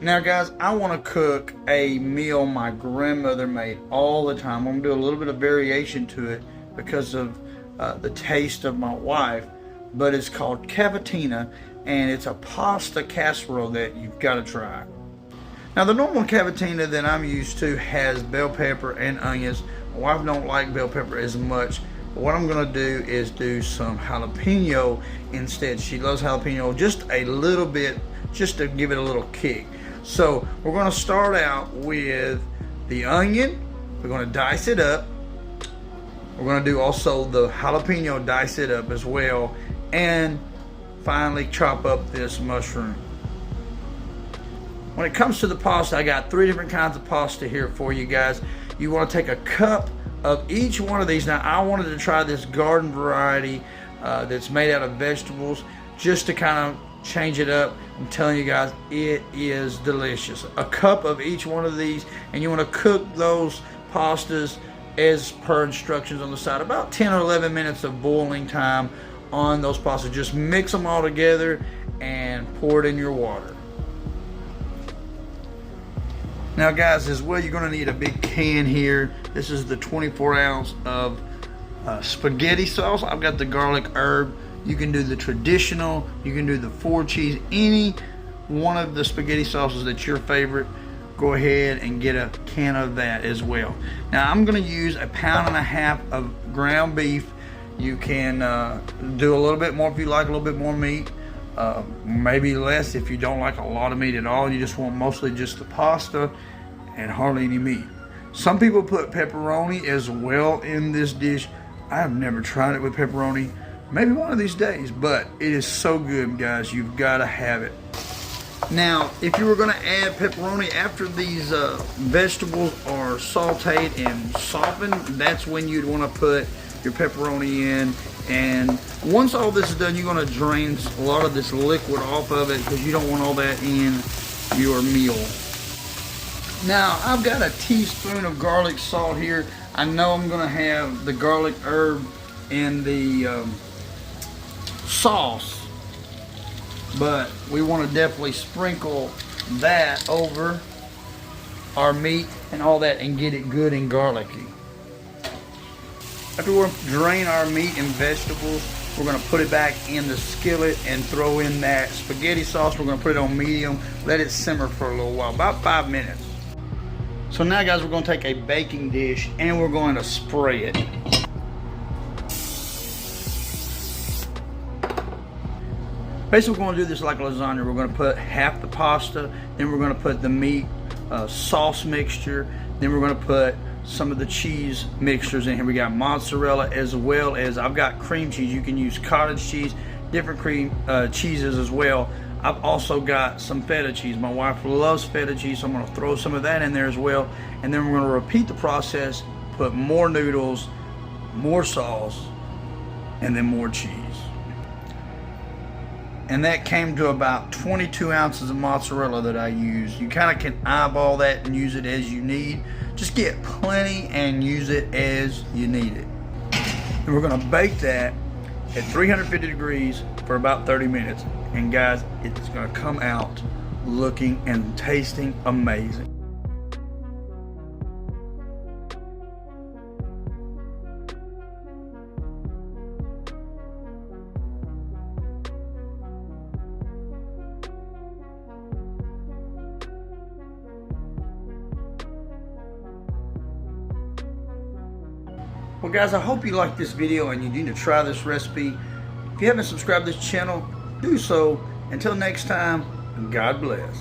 Now guys, I want to cook a meal my grandmother made all the time. I'm going to do a little bit of variation to it because of the taste of my wife, but it's called Cavatina, and it's a pasta casserole that you've got to try. Now the normal Cavatina that I'm used to has bell pepper and onions. My wife don't like bell pepper as much, but what I'm going to do is do some jalapeno instead. She loves jalapeno just a little bit, just to give it a little kick. So we're going to start out with the onion. We're going to dice it up. We're going to do also the jalapeno, dice it up as well, and finally chop up this mushroom. When it comes to the pasta, I got 3 different kinds of pasta here for you guys. You want to take a cup of each one of these. Now I wanted to try this garden variety that's made out of vegetables, just to kind of change it up. I'm telling you guys, it is delicious. A cup of each one of these, and you want to cook those pastas as per instructions on the side. About 10 or 11 minutes of boiling time on those pastas. Just mix them all together and pour it in your water. Now guys, as well, you're going to need a big can here. This is the 24 ounce of spaghetti sauce. I've got the garlic herb. You can do the traditional, you can do the 4 cheese, any one of the spaghetti sauces that's your favorite. Go ahead and get a can of that as well. Now I'm going to use 1.5 pounds of ground beef. You can do a little bit more if you like a little bit more meat, maybe less if you don't like a lot of meat at all. You just want mostly just the pasta and hardly any meat. Some people put pepperoni as well in this dish. I've never tried it with pepperoni. Maybe one of these days, but it is so good, guys. You've got to have it. Now, if you were going to add pepperoni after these vegetables are sauteed and softened, that's when you'd want to put your pepperoni in. And once all this is done, you're going to drain a lot of this liquid off of it because you don't want all that in your meal. Now, I've got a teaspoon of garlic salt here. I know I'm going to have the garlic herb and the sauce, but we want to definitely sprinkle that over our meat and all that and get it good and garlicky. After we drain our meat and vegetables, we're going to put it back in the skillet and throw in that spaghetti sauce. We're going to put it on medium, let it simmer for a little while, about 5 minutes. So now guys, we're going to take a baking dish and we're going to spray it. Basically, we're going to do this like lasagna. We're going to put half the pasta, then we're going to put the meat sauce mixture, then we're going to put some of the cheese mixtures in here. We got mozzarella as well as I've got cream cheese. You can use cottage cheese, different cream cheeses as well. I've also got some feta cheese. My wife loves feta cheese, so I'm going to throw some of that in there as well. And then we're going to repeat the process, put more noodles, more sauce, and then more cheese. And that came to about 22 ounces of mozzarella that I use. You kind of can eyeball that and use it as you need. Just get plenty and use it as you need it. And we're going to bake that at 350 degrees for about 30 minutes. And guys, it's going to come out looking and tasting amazing. Well guys, I hope you liked this video and you need to try this recipe. If you haven't subscribed to this channel, do so. Until next time, God bless.